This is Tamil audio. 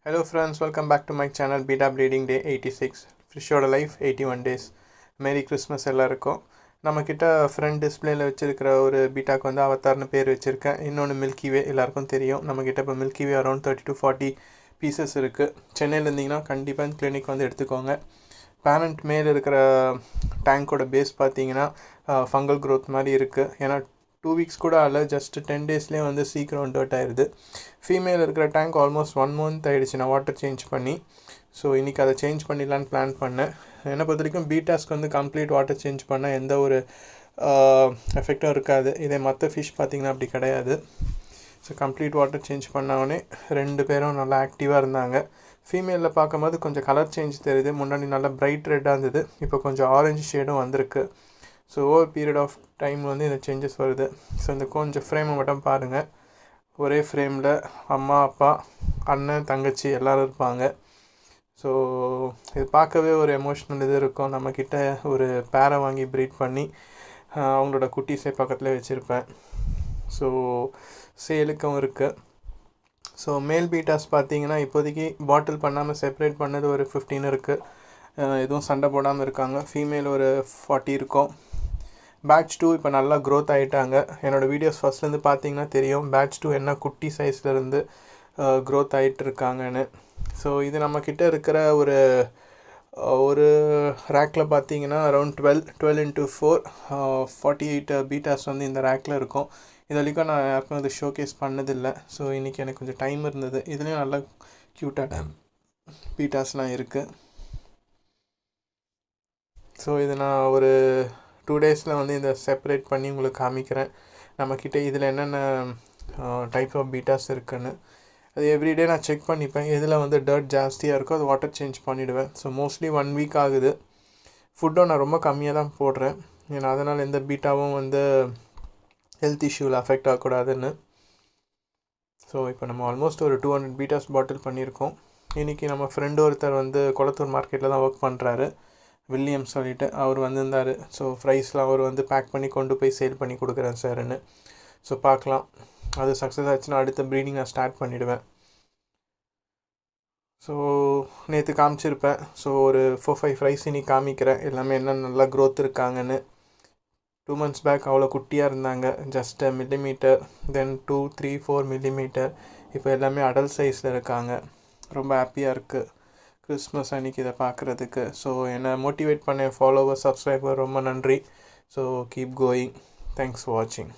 Hello friends, welcome back to my channel Beta Breeding Day 86 Fishoda Life 81 days. Merry Christmas எல்லாருக்கும். நம்மக்கிட்ட ஃப்ரண்ட் டிஸ்பிளேல வச்சிருக்கிற ஒரு பீட்டாக்கு வந்து அவதார்னு பேர் வச்சிருக்கேன். இன்னொன்று மில்கி வே எல்லாருக்கும் தெரியும். நம்மக்கிட்ட இப்போ milky way around 30 to 40 pieces இருக்குது. சென்னையில் இருந்தீங்கன்னா கண்டிப்பாக இந்த கிளினிக் வந்து எடுத்துக்கோங்க. பேரண்ட் மேல் இருக்கிற டேங்கோட பேஸ் பார்த்தீங்கன்னா ஃபங்கல் க்ரோத் மாதிரி இருக்குது. ஏன்னா 2 weeks கூட ஆகல, ஜஸ்ட் 10 daysலேயே வந்து சீக்கிரம் டர்ட் ஆயிடுது. ஃபீமேல் இருக்கிற டேங்க் ஆல்மோஸ்ட் 1 month ஆகிடுச்சு நான் வாட்டர் சேஞ்ச் பண்ணி. ஸோ இன்றைக்கி அதை சேஞ்ச் பண்ணிடலான்னு பிளான் பண்ணேன். என்னை பொறுத்த வரைக்கும் பீட்டாஸ்க்கு வந்து கம்ப்ளீட் வாட்டர் சேஞ்ச் பண்ணால் எந்த ஒரு எஃபெக்டும் இருக்காது. இதே மற்ற ஃபிஷ் பார்த்திங்கன்னா அப்படி கிடையாது. ஸோ கம்ப்ளீட் வாட்டர் சேஞ்ச் பண்ணவுடனே 2 பேரும் நல்லா ஆக்டிவாக இருந்தாங்க. ஃபீமேலில் பார்க்கும்போது கொஞ்சம் கலர் சேஞ்ச் தெரியுது. முன்னாடி நல்லா பிரைட் ரெட்டாக இருந்தது, இப்போ கொஞ்சம் ஆரஞ்சு ஷேடும் வந்திருக்கு. So over period of time வந்து இந்த சேஞ்சஸ் வருது. ஸோ இந்த கொஞ்சம் ஃப்ரேமை மட்டும் பாருங்கள். ஒரே ஃப்ரேமில் அம்மா, அப்பா, அண்ணன், தங்கச்சி எல்லோரும் இருப்பாங்க. ஸோ இது பார்க்கவே ஒரு எமோஷ்னல் இது இருக்கும். நம்மக்கிட்ட ஒரு பேரை வாங்கி ப்ரீட் பண்ணி அவங்களோட குட்டீஸை பக்கத்தில் வச்சுருப்பேன். ஸோ சேலுக்கும் இருக்குது. ஸோ மேல் பீட்டாஸ் பார்த்தீங்கன்னா இப்போதைக்கு பாட்டில் பண்ணாமல் செப்பரேட் பண்ணது ஒரு 15 இருக்குது. எதுவும் சண்டை போடாமல் இருக்காங்க. ஃபீமேல் ஒரு 40 இருக்கும். பேட்ச் 2 இப்போ நல்லா க்ரோத் ஆகிட்டாங்க. என்னோடய வீடியோஸ் ஃபஸ்ட்லேருந்து பார்த்தீங்கன்னா தெரியும் பேட்ச் 2 என்ன குட்டி சைஸ்லேருந்து க்ரோத் ஆகிட்டு இருக்காங்கன்னு. ஸோ இது நம்மக்கிட்ட இருக்கிற ஒரு ரேக்கில் பார்த்தீங்கன்னா அரௌண்ட் 12 into 4 48 பீட்டாஸ் வந்து இந்த ரேக்கில் இருக்கும். இது வரைக்கும் நான் யாருக்கும் இது ஷோகேஸ் பண்ணதில்லை. ஸோ இன்றைக்கி எனக்கு கொஞ்சம் டைம் இருந்தது. இதுலேயும் நல்லா க்யூட்டாக பீட்டாஸ்லாம் இருக்குது. ஸோ இது நான் ஒரு 2 daysல வந்து இதை செப்பரேட் பண்ணி உங்களுக்கு காமிக்கிறேன். நம்மக்கிட்ட இதில் என்னென்ன டைப் ஆஃப் பீட்டாஸ் இருக்குன்னு. அது எவ்ரிடே நான் செக் பண்ணிப்பேன். எதில் வந்து டர்ட் ஜாஸ்தியாக இருக்கோ அது வாட்டர் சேஞ்ச் பண்ணிவிடுவேன். ஸோ மோஸ்ட்லி 1 week ஆகுது. ஃபுட்டும் நான் ரொம்ப கம்மியாக தான் போடுறேன். ஏன்னா அதனால் எந்த பீட்டாவும் வந்து ஹெல்த் இஷ்யூவில் அஃபெக்ட் ஆகக்கூடாதுன்னு. ஸோ இப்போ நம்ம ஆல்மோஸ்ட் ஒரு 200 பீட்டாஸ் பாட்டில் பண்ணியிருக்கோம். இன்றைக்கி நம்ம ஃப்ரெண்டு ஒருத்தர் வந்து கொளத்தூர் மார்க்கெட்டில் தான் ஒர்க் பண்ணுறாரு, வில்லியம் சொல்லிட்டு. அவர் வந்திருந்தார். ஸோ ஃப்ரைஸ்லாம் அவர் வந்து பேக் பண்ணி கொண்டு போய் சேல் பண்ணி கொடுக்குறேன் சார்ன்னு. ஸோ பார்க்கலாம், அது சக்ஸஸ் ஆச்சுன்னா அடுத்த ப்ரீடிங் நான் ஸ்டார்ட் பண்ணிவிடுவேன். ஸோ நேற்று காமிச்சிருப்பேன். ஸோ ஒரு 4-5 ஃப்ரைஸ் இன்னைக்கு காமிக்கிறேன். எல்லாமே என்ன நல்லா க்ரோத் இருக்காங்கன்னு. 2 months பேக் அவ்வளோ குட்டியாக இருந்தாங்க, ஜஸ்ட் millimeter, தென் 2-3-4 millimeter. இப்போ எல்லாமே அடல்ட் சைஸில் இருக்காங்க. ரொம்ப ஹாப்பியாக இருக்குது கிறிஸ்மஸ் அன்றைக்கி இதை பார்க்குறதுக்கு. ஸோ என்னை மோட்டிவேட் பண்ண ஃபாலோவர், சப்ஸ்கிரைபர் ரொம்ப நன்றி. So keep going. Thanks for வாட்சிங்.